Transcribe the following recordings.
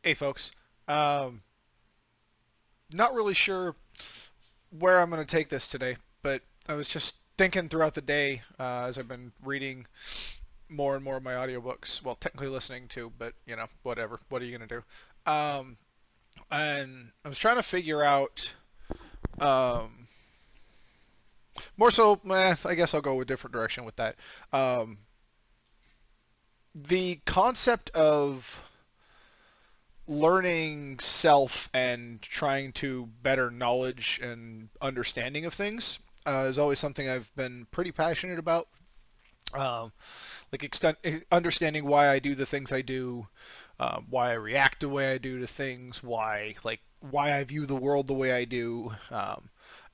Hey folks, um, not really sure where I'm going to take this today, but I was just thinking throughout the day as I've been reading more and more of my audiobooks. Well, technically listening to, but whatever. What are you going to do? And I was trying to figure out um, more so. I guess I'll go a different direction with that. Um, the concept of learning self and trying to better knowledge and understanding of things is always something I've been pretty passionate about. Um, understanding why I do the things I do, why I react the way I do to things, why I view the world the way I do,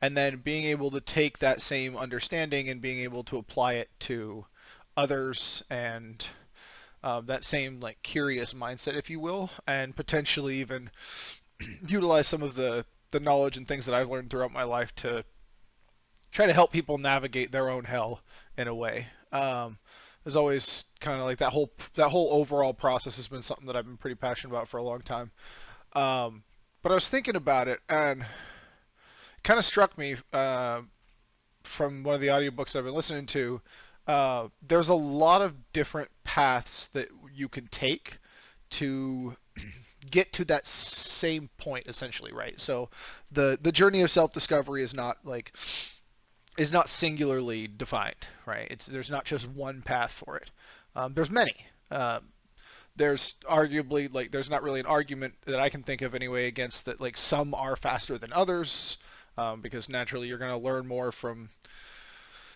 and then being able to take that same understanding and being able to apply it to others and that same like curious mindset, if you will, and potentially even utilize some of the knowledge and things that I've learned throughout my life to try to help people navigate their own hell in a way. There's always kind of like that whole overall process has been something that I've been pretty passionate about for a long time. But I was thinking about it and it kind of struck me from one of the audiobooks I've been listening to. There's a lot of different paths that you can take to get to that same point essentially, right? So the journey of self-discovery is not singularly defined, right? There's not just one path for it. There's many. There's arguably there's not really an argument that I can think of anyway against that some are faster than others, because naturally you're going to learn more from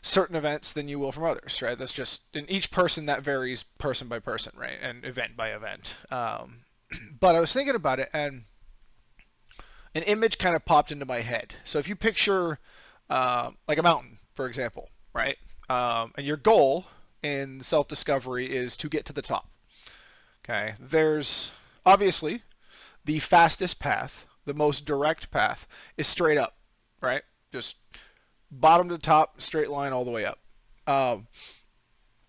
certain events than you will from others, right? That's just in each person that varies person by person, right? And event by event. But I was thinking about it and an image kind of popped into my head. So if you picture like a mountain, for example, right? And your goal in self-discovery is to get to the top. Okay, there's obviously the fastest path, the most direct path is straight up, right? Just bottom to top, straight line all the way up. Um,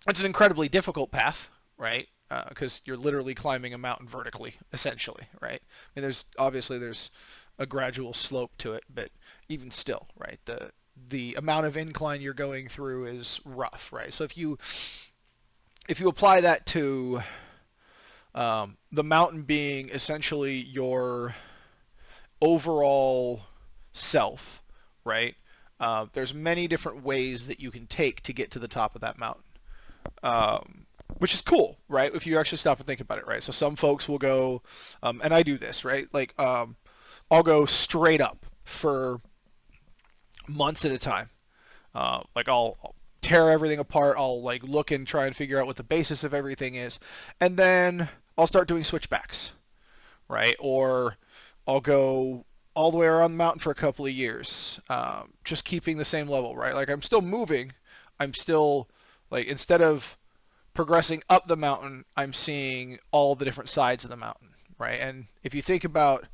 it's an incredibly difficult path, right? Because you're literally climbing a mountain vertically, essentially, right? And there's a gradual slope to it, but even still, right? The amount of incline you're going through is rough, right? So if you apply that to the mountain being essentially your overall self, right? There's many different ways that you can take to get to the top of that mountain, which is cool, right? If you actually stop and think about it, right? So some folks will go, and I do this, right? I'll go straight up for months at a time. I'll tear everything apart. I'll look and try and figure out what the basis of everything is, and then I'll start doing switchbacks, right? Or I'll go all the way around the mountain for a couple of years, just keeping the same level, right? Like I'm still moving. I'm still instead of progressing up the mountain, I'm seeing all the different sides of the mountain, right? And if you think about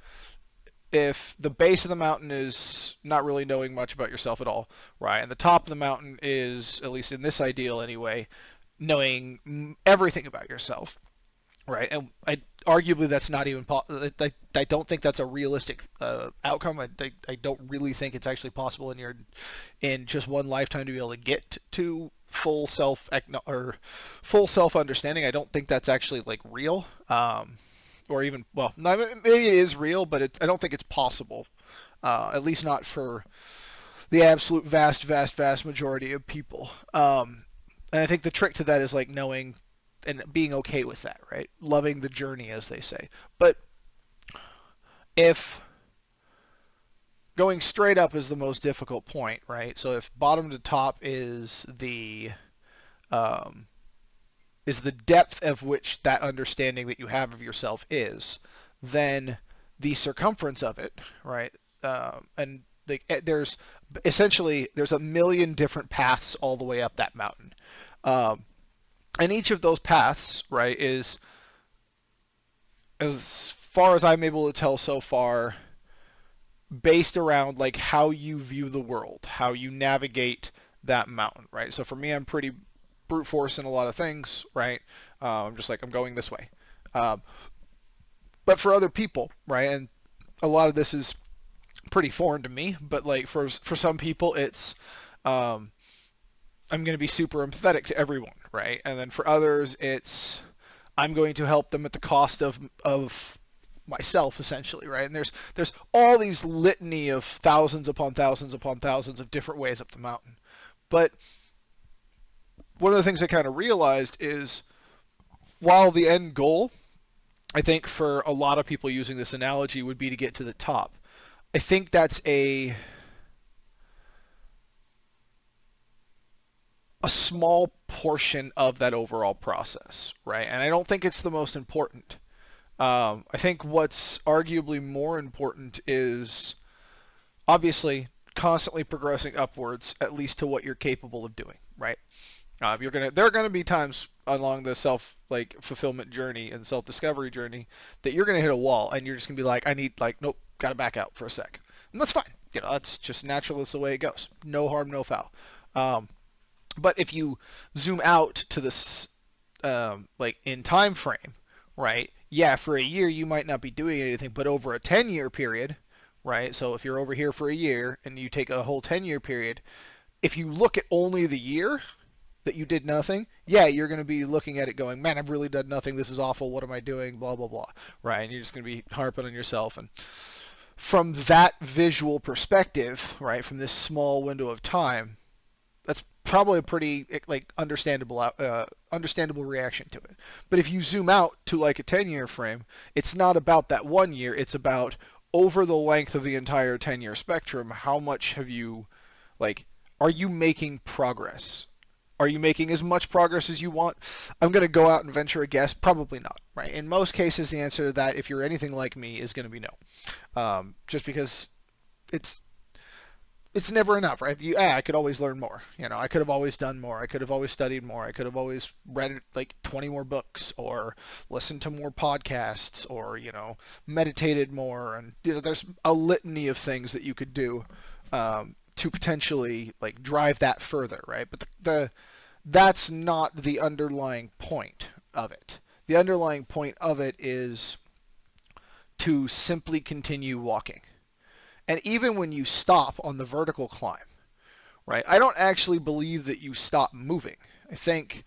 if the base of the mountain is not really knowing much about yourself at all, right? And the top of the mountain is, at least in this ideal anyway, knowing everything about yourself, right? And arguably that's not even I don't think that's a realistic outcome. I don't really think it's actually possible in just one lifetime to be able to get to full self understanding. I don't think that's actually real. Or even, well, maybe it is real, but I don't think it's possible. At least not for the absolute vast majority of people. And I think the trick to that is knowing and being okay with that, right? Loving the journey, as they say. But if going straight up is the most difficult point, right? So if bottom to top um, is the depth of which that understanding that you have of yourself is, then the circumference of it, right? And there's a million different paths all the way up that mountain, and each of those paths, right, is, as far as I'm able to tell so far, based around how you view the world, how you navigate that mountain, right? So for me, I'm pretty brute force in a lot of things, right? I'm just I'm going this way. Um, But for other people, right, and a lot of this is pretty foreign to me, but like for some people, it's um, I'm going to be super empathetic to everyone, right? And then for others, it's I'm going to help them at the cost of myself, essentially, right? And there's all these litany of thousands upon thousands upon thousands of different ways up the mountain. But one of the things I kind of realized is while the end goal, I think for a lot of people using this analogy would be to get to the top. I think that's a small portion of that overall process, right? And I don't think it's the most important. I think what's arguably more important is obviously constantly progressing upwards, at least to what you're capable of doing, right? There are gonna be times along the fulfillment journey and self discovery journey that you're gonna hit a wall and you're just gonna be like, I need nope, gotta back out for a sec, and that's fine. That's just natural. That's the way it goes. No harm, no foul. Um, but if you zoom out to this in time frame, right? Yeah, for a year you might not be doing anything, but over a 10-year period, right? So if you're over here for a year and you take a whole 10-year period, if you look at only the year that you did nothing, yeah, you're going to be looking at it going, man, I've really done nothing. This is awful. What am I doing? Blah, blah, blah, right? And you're just going to be harping on yourself. And from that visual perspective, right, from this small window of time, that's probably a pretty understandable reaction to it. But if you zoom out to like a 10-year frame, it's not about that 1 year. It's about over the length of the entire 10-year spectrum. How much have you are you making progress? Are you making as much progress as you want? I'm going to go out and venture a guess. Probably not, right? In most cases, the answer to that, if you're anything like me, is going to be no. Just because it's it's never enough, right? I could always learn more. I could have always done more. I could have always studied more. I could have always read 20 more books or listened to more podcasts or, meditated more. And, there's a litany of things that you could do to potentially drive that further, right? But that's not the underlying point of it. The underlying point of it is to simply continue walking. And even when you stop on the vertical climb, right, I don't actually believe that you stop moving. I think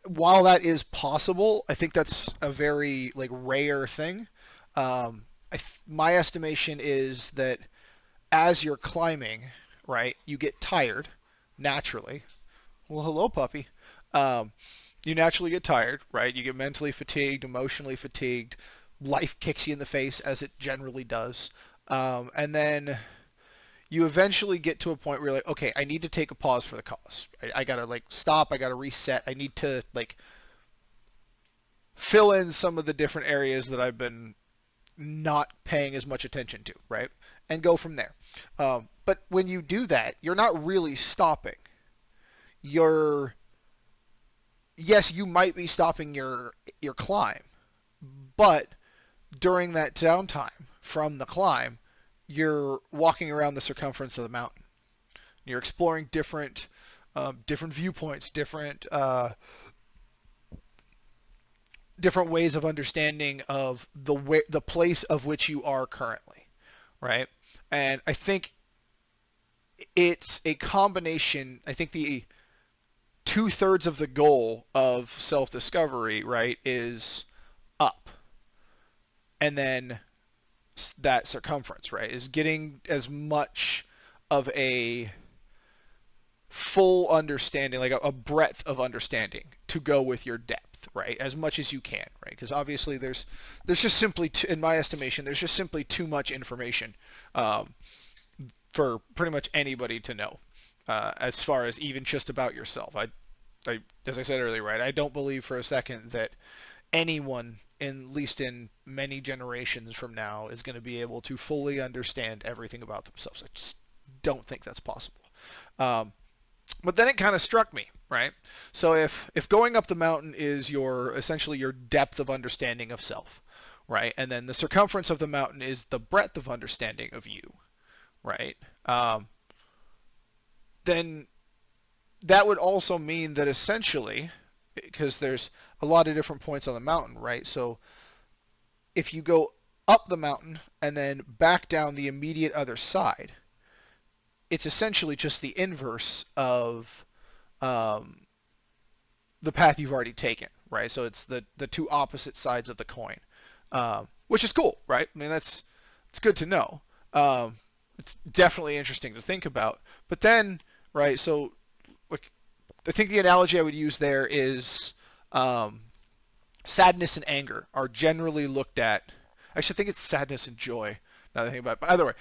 while that is possible, I think that's a very rare thing. My estimation is that as you're climbing, right, you get tired naturally. Well, hello, puppy. Um, you naturally get tired, right? You get mentally fatigued, emotionally fatigued. Life kicks you in the face, as it generally does. And then you eventually get to a point where you're like, okay, I need to take a pause for the cause. I gotta stop. I gotta reset. I need to fill in some of the different areas that I've been not paying as much attention to, right? And go from there. But when you do that, you're not really stopping. Yes, you might be stopping your climb, but during that downtime from the climb, you're walking around the circumference of the mountain. You're exploring different viewpoints, different ways of understanding of the place of which you are currently, right? And I think it's a combination. I think the 2/3 of the goal of self-discovery, right, is up, and then that circumference, right, is getting as much of a full understanding, like a breadth of understanding to go with your depth, right, as much as you can, right, because obviously there's just simply, in my estimation, there's just simply too much information for pretty much anybody to know, as far as even just about yourself. As I said earlier, right, I don't believe for a second that anyone, at least in many generations from now, is going to be able to fully understand everything about themselves. I just don't think that's possible. But then it kind of struck me, right? So if going up the mountain is essentially your depth of understanding of self, right, and then the circumference of the mountain is the breadth of understanding of you, right? Then that would also mean that essentially, because there's a lot of different points on the mountain, right? So if you go up the mountain and then back down the immediate other side, it's essentially just the inverse of um, the path you've already taken, right? So it's the two opposite sides of the coin, which is cool, right? I mean, it's good to know. Um, it's definitely interesting to think about. But then, right? So, like, I think the analogy I would use there is um, sadness and anger are generally looked at. Actually, I think it's sadness and joy. Now that I think about it. But either way,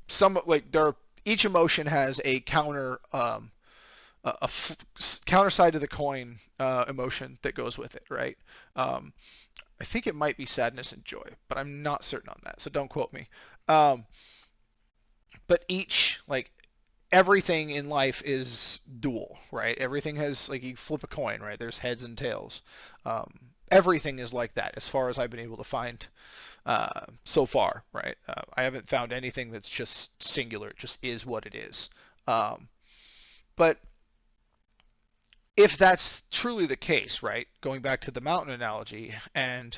some like there, each emotion has a counter side to the coin emotion that goes with it, right? Um, I think it might be sadness and joy, but I'm not certain on that, so don't quote me. Um, but each like everything in life is dual, right? Everything has like you flip a coin, right? There's heads and tails. Everything is like that, as far as I've been able to find so far, right? I haven't found anything that's just singular. It just is what it is. But if that's truly the case, right? Going back to the mountain analogy, and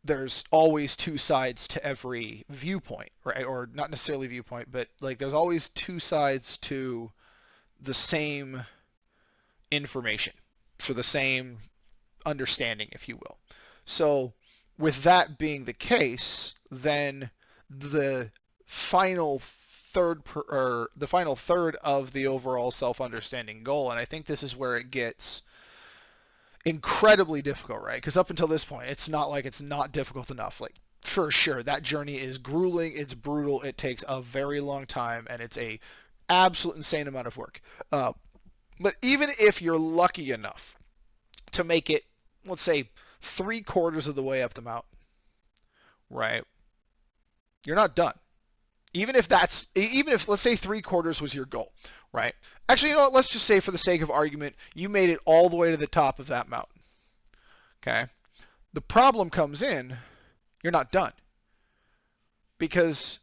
there's always two sides to every viewpoint, right? Or not necessarily viewpoint, but like there's always two sides to the same information, for the same understanding, if you will. So with that being the case, then the final or the final third of the overall self-understanding goal, and I think this is where it gets incredibly difficult, right? Because up until this point, it's not like it's not difficult enough. Like, for sure, that journey is grueling, it's brutal, it takes a very long time, and it's a absolute insane amount of work. But even if you're lucky enough to make it, let's say, 3/4 of the way up the mountain, right? You're not done. Even if let's say 3/4 was your goal, right? Actually, you know what? Let's just say, for the sake of argument, you made it all the way to the top of that mountain. Okay. The problem comes in, you're not done, because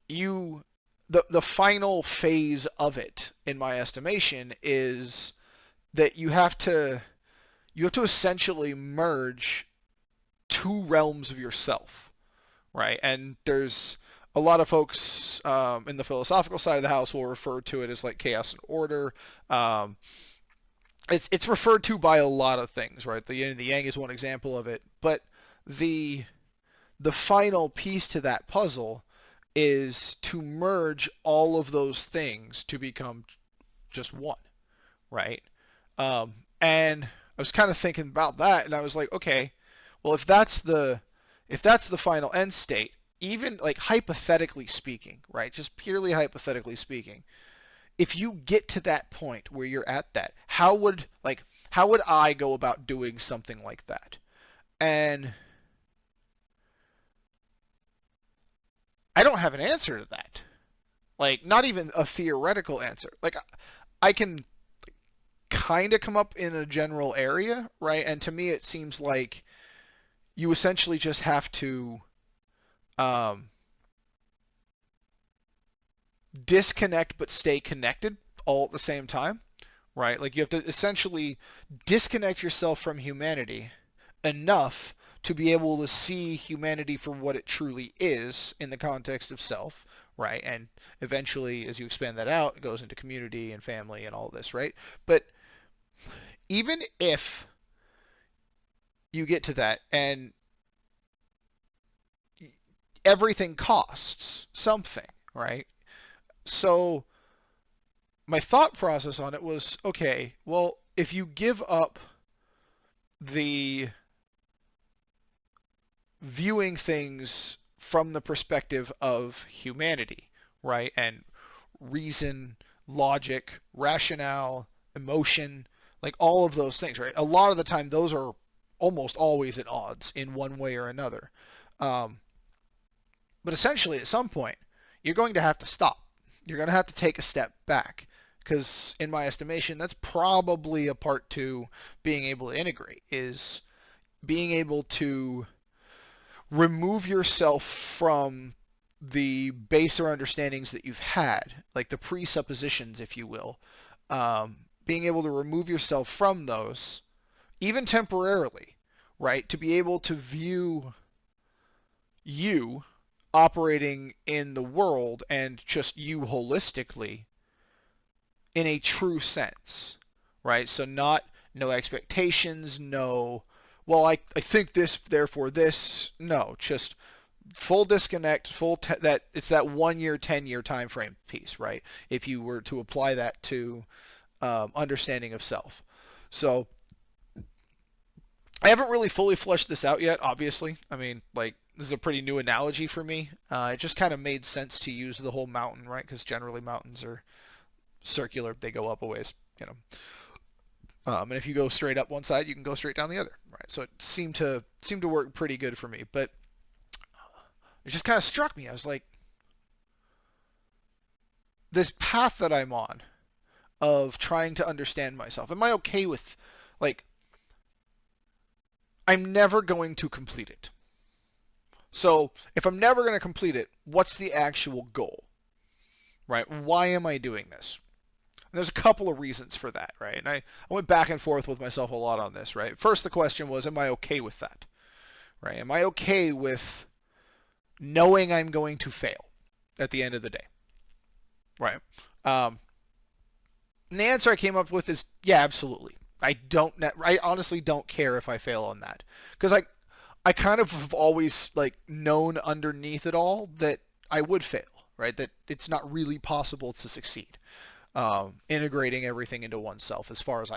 the final phase of it, in my estimation, is that you have to essentially merge two realms of yourself, right? And there's a lot of folks in the philosophical side of the house will refer to it as like chaos and order. Um, it's referred to by a lot of things, right? The yin and the yang is one example of it, but the the final piece to that puzzle is to merge all of those things to become just one, right? And I was kind of thinking about that, and I was like, okay, well, if that's the final end state, even like hypothetically speaking, right? Just purely hypothetically speaking, if you get to that point where you're at that, how would I go about doing something like that? And I don't have an answer to that. Like, not even a theoretical answer. Like, I can kind of come up in a general area, right? And to me, it seems like you essentially just have to um, disconnect but stay connected all at the same time, right? Like, you have to essentially disconnect yourself from humanity enough to be able to see humanity for what it truly is in the context of self, right? And eventually, as you expand that out, it goes into community and family and all this, right? But even if you get to that and everything costs something, right? So my thought process on it was, okay, well, if you give up the viewing things from the perspective of humanity, right? And reason, logic, rationale, emotion, like all of those things, right? A lot of the time, those are almost always at odds in one way or another. Um, but essentially, at some point, you're going to have to stop. You're going to have to take a step back. Because in my estimation, that's probably a part to being able to integrate, is being able to remove yourself from the baser understandings that you've had, like the presuppositions, if you will. Being able to remove yourself from those, even temporarily, right? To be able to view you operating in the world and just you holistically in a true sense, right? So not no expectations, no, well, I think this, therefore this. No, just full disconnect, that it's that 1 year, 10-year time frame piece, right? If you were to apply that to understanding of self. So I haven't really fully fleshed this out yet, obviously. I mean, like, this is a pretty new analogy for me. It just kind of made sense to use the whole mountain, right? Because generally mountains are circular. They go up a ways, you know. And if you go straight up one side, you can go straight down the other, right? So it seemed to work pretty good for me. But it just kind of struck me. I was like, this path that I'm on of trying to understand myself, am I okay with, like, I'm never going to complete it. So if I'm never going to complete it, what's the actual goal, right? Why am I doing this? And there's a couple of reasons for that, right? And I went back and forth with myself a lot on this, right? First, the question was, am I okay with that, right? Am I okay with knowing I'm going to fail at the end of the day, right? And the answer I came up with is, yeah, absolutely. I honestly don't care if I fail on that, because I kind of have always like known underneath it all that I would fail, right? That it's not really possible to succeed. Integrating everything into oneself, as far as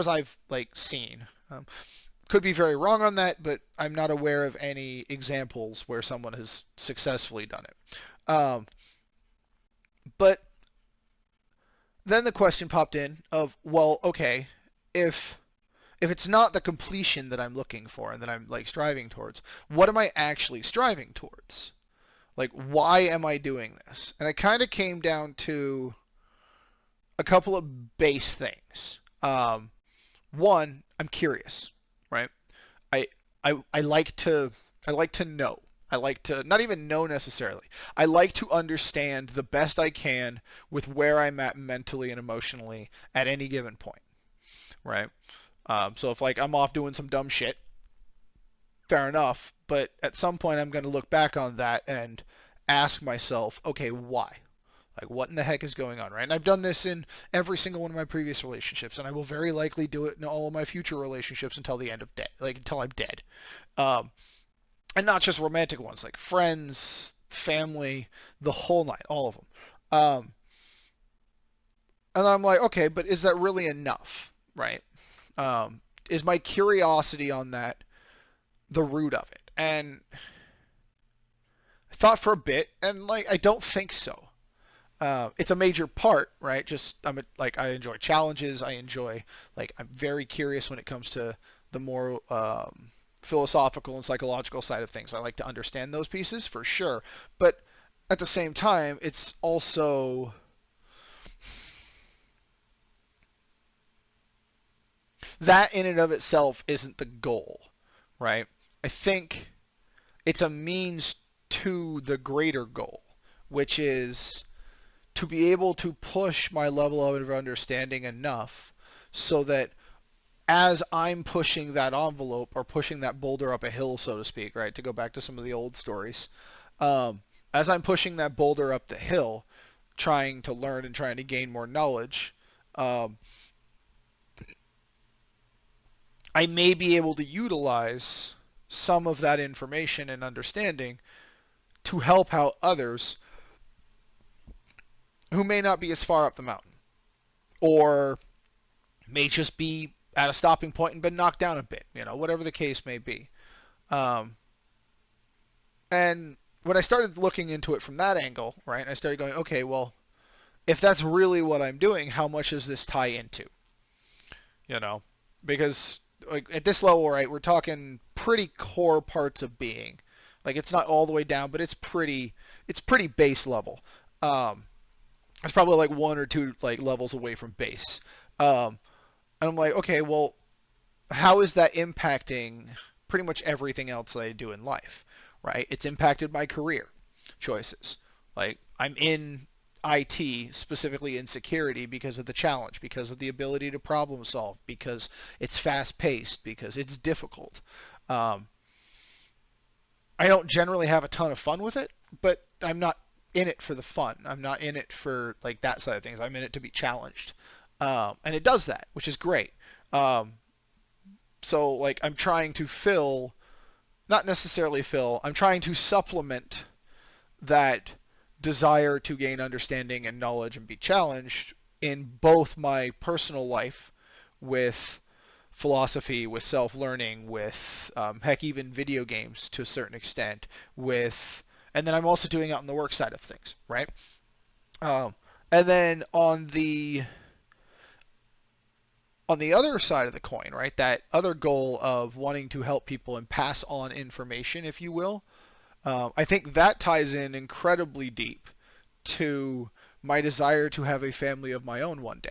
I've like seen. Could be very wrong on that, but I'm not aware of any examples where someone has successfully done it. But then the question popped in of, well, okay, if it's not the completion that I'm looking for and that I'm like striving towards, what am I actually striving towards? Like, why am I doing this? And it kind of came down to a couple of base things. One, I'm curious, right? I, I like to know. I like to not even know necessarily. I like to understand the best I can with where I'm at mentally and emotionally at any given point, right? So if like I'm off doing some dumb shit, fair enough. But at some point I'm going to look back on that and ask myself, okay, why? Like, what in the heck is going on, right? And I've done this in every single one of my previous relationships, and I will very likely do it in all of my future relationships until the end of day, like until I'm dead. Um, and not just romantic ones, like friends, family, the whole nine, all of them. And I'm like, okay, but is that really enough, right? Is my curiosity on that the root of it? And I thought for a bit, and like, I don't think so. It's a major part, right? Just I enjoy challenges. I'm very curious when it comes to the more philosophical and psychological side of things. I like to understand those pieces for sure, but at the same time, it's also that in and of itself isn't the goal, right? I think it's a means to the greater goal, which is to be able to push my level of understanding enough so that as I'm pushing that envelope or pushing that boulder up a hill, so to speak, right, to go back to some of the old stories, as I'm pushing that boulder up the hill, trying to learn and trying to gain more knowledge, I may be able to utilize some of that information and understanding to help out others who may not be as far up the mountain, or may just be at a stopping point and been knocked down a bit, whatever the case may be. And when I started looking into it from that angle, right, I started going, okay, well, if that's really what I'm doing, how much does this tie into? Because like at this level, right, we're talking pretty core parts of being. Like it's not all the way down, but it's pretty base level. It's probably like one or two like levels away from base. And I'm like, okay, well, how is that impacting pretty much everything else that I do in life, right? It's impacted my career choices. Like I'm in IT, specifically in security, because of the challenge, because of the ability to problem solve, because it's fast paced, because it's difficult. Um, I don't generally have a ton of fun with it, but I'm not in it for the fun. I'm not in it for like that side of things. I'm in it to be challenged, and it does that, which is great. Um, so like I'm trying to fill, not necessarily fill. I'm trying to supplement that desire to gain understanding and knowledge and be challenged in both my personal life with philosophy, with self-learning, with heck, even video games to a certain extent, with, and then I'm also doing it on the work side of things, right? Um, and then on the other side of the coin, right, that other goal of wanting to help people and pass on information, if you will, I think that ties in incredibly deep to my desire to have a family of my own one day.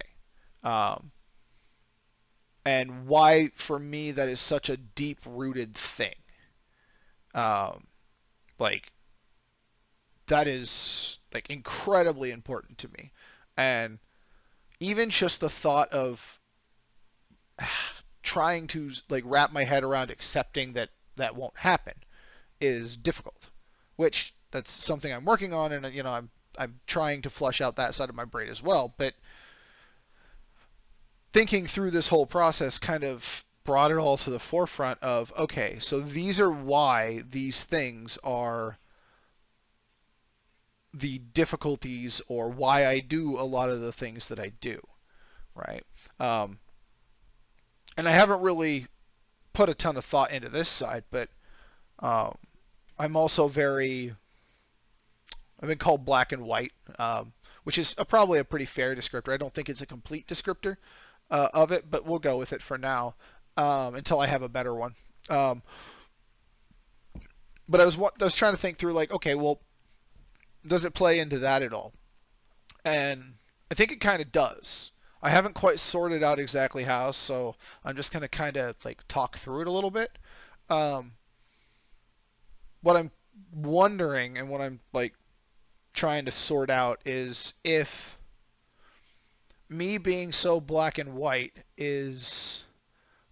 And why, for me, that is such a deep-rooted thing. Um, like, that is, like, incredibly important to me. And even just the thought of trying to, like, wrap my head around accepting that that won't happen is difficult, which that's something I'm working on, and I'm trying to flush out that side of my brain as well. But thinking through this whole process kind of brought it all to the forefront of, okay, so these are why these things are the difficulties, or why I do a lot of the things that I do, right? Um, and I haven't really put a ton of thought into this side, but um, I'm also very, I've been called black and white, which is probably a pretty fair descriptor. I don't think it's a complete descriptor of it, but we'll go with it for now until I have a better one. Um, but I was trying to think through, like, okay, well, does it play into that at all? And I think it kind of does. I haven't quite sorted out exactly how, so I'm just going to kind of like talk through it a little bit. Um, what I'm wondering and what I'm like trying to sort out is if me being so black and white is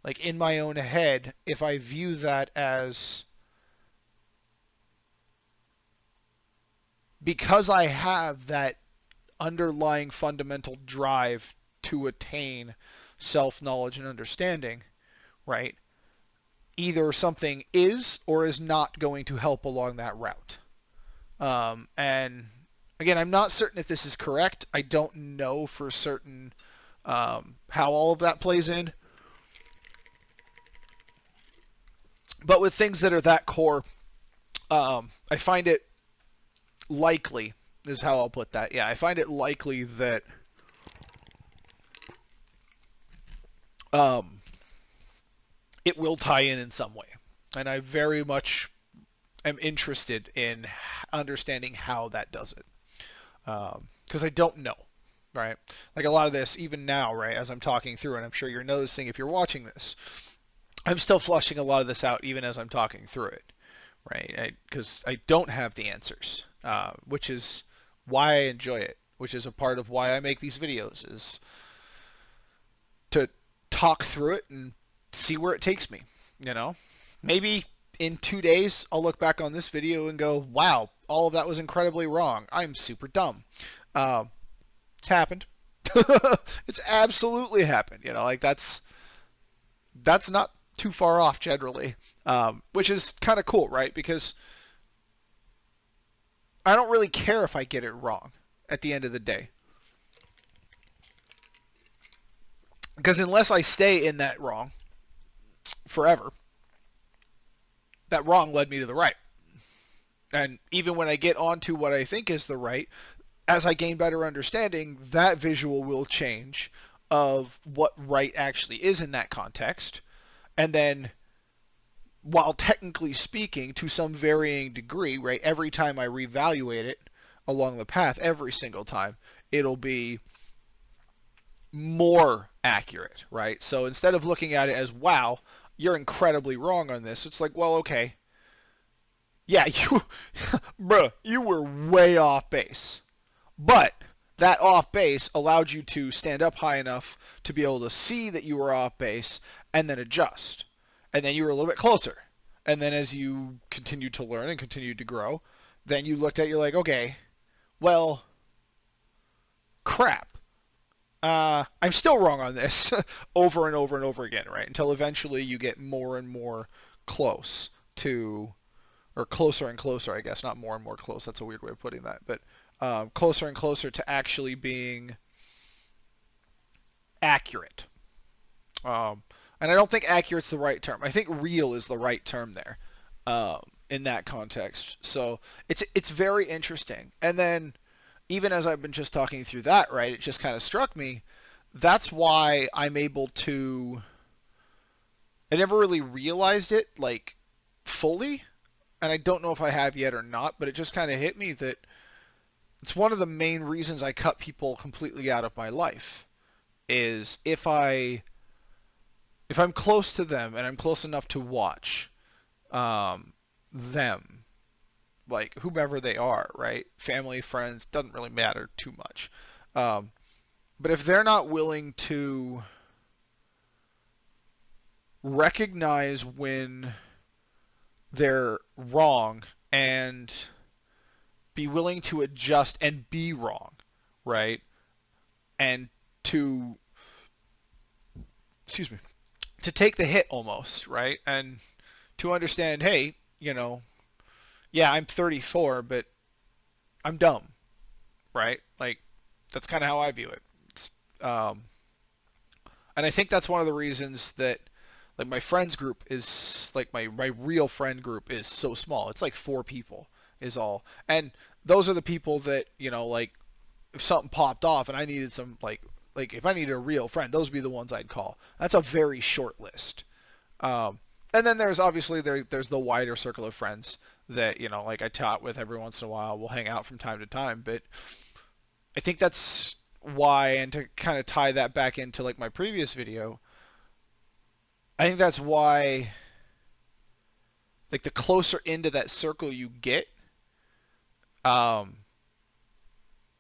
like in my own head, if I view that as because I have that underlying fundamental drive to attain self-knowledge and understanding, right? Either something is or is not going to help along that route. And again, I'm not certain if this is correct. I don't know for certain how all of that plays in. But with things that are that core, I find it likely, is how I'll put that. Yeah, I find it likely that it will tie in some way. And I very much am interested in understanding how that does it. Because I don't know, right? Like a lot of this, even now, right, as I'm talking through, and I'm sure you're noticing if you're watching this, I'm still flushing a lot of this out even as I'm talking through it, right? Because I don't have the answers, which is why I enjoy it, which is a part of why I make these videos, is to talk through it and see where it takes me, you know? Maybe in 2 days, I'll look back on this video and go, wow, all of that was incredibly wrong. I'm super dumb. It's happened. It's absolutely happened. Like that's not too far off generally, which is kind of cool, right? Because I don't really care if I get it wrong at the end of the day. Because unless I stay in that wrong forever, that wrong led me to the right. And even when I get onto what I think is the right, as I gain better understanding, that visual will change of what right actually is in that context. And then, while technically speaking, to some varying degree, right, every time I reevaluate it along the path, every single time, it'll be more accurate, right? So instead of looking at it as, wow, you're incredibly wrong on this, it's like, well, okay, yeah, you, bruh, you were way off base. But that off base allowed you to stand up high enough to be able to see that you were off base and then adjust. And then you were a little bit closer. And then as you continued to learn and continued to grow, then you looked at, you're like, okay, well, crap. I'm still wrong on this over and over and over again, right? Until eventually you get more and more close to, or closer and closer, I guess, not more and more close. That's a weird way of putting that, but closer and closer to actually being accurate. Um, and I don't think accurate's the right term. I think real is the right term there in that context. So it's very interesting. And then even as I've been just talking through that, right, it just kind of struck me. That's why I'm able to. I never really realized it like fully, and I don't know if I have yet or not. But it just kind of hit me that it's one of the main reasons I cut people completely out of my life. Is if I'm close to them and I'm close enough to watch them, like whomever they are, right? Family, friends, doesn't really matter too much. But if they're not willing to recognize when they're wrong and be willing to adjust and be wrong, right? And to, excuse me, to take the hit almost, right? And to understand, hey, yeah, I'm 34, but I'm dumb, right? Like, that's kind of how I view it. Um, and I think that's one of the reasons that, like, my friends group is, like, my real friend group is so small. It's like 4 people is all. And those are the people that, like, if something popped off and I needed some, like if I needed a real friend, those would be the ones I'd call. That's a very short list. And then there's obviously there's the wider circle of friends that like I talk with every once in a while. We'll hang out from time to time, but I think that's why, and to kind of tie that back into like my previous video, I think that's why, like, the closer into that circle you get, um,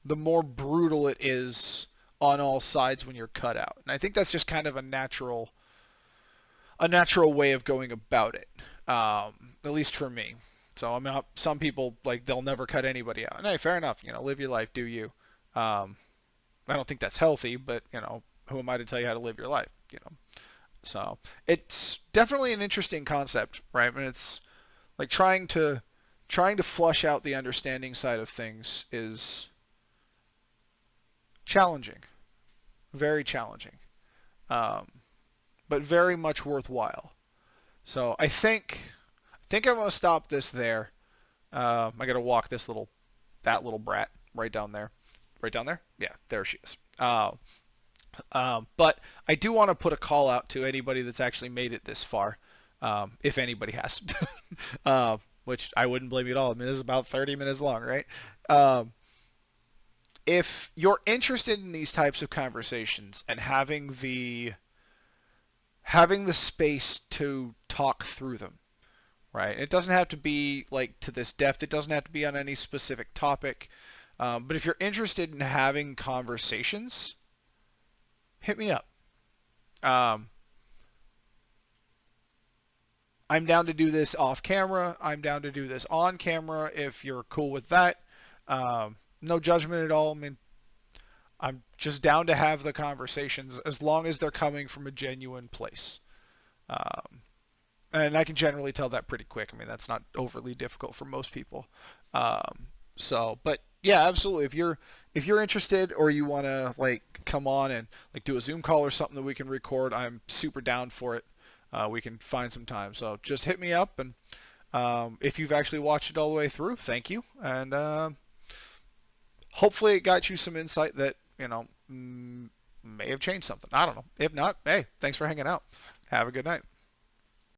the more brutal it is on all sides when you're cut out. And I think that's just kind of a natural way of going about it, at least for me. So I mean, some people, like, they'll never cut anybody out. And hey, fair enough. Live your life, do you. I don't think that's healthy, but who am I to tell you how to live your life? So it's definitely an interesting concept, right? And it's like trying to flush out the understanding side of things is challenging, very challenging, but very much worthwhile. So I think I'm gonna stop this there. I gotta walk that little brat right down there, Yeah, there she is. But I do want to put a call out to anybody that's actually made it this far, if anybody has, which I wouldn't blame you at all. I mean, this is about 30 minutes long, right? If you're interested in these types of conversations and having the space to talk through them, right? It doesn't have to be like to this depth. It doesn't have to be on any specific topic. But if you're interested in having conversations, hit me up. Um, I'm down to do this off camera. I'm down to do this on camera if you're cool with that. No judgment at all. I mean, I'm just down to have the conversations as long as they're coming from a genuine place. And I can generally tell that pretty quick. I mean, that's not overly difficult for most people. But yeah, absolutely. If you're interested or you want to like come on and like do a Zoom call or something that we can record, I'm super down for it. We can find some time. So just hit me up, and if you've actually watched it all the way through, thank you. And hopefully it got you some insight that may have changed something. I don't know. If not, hey, thanks for hanging out. Have a good night.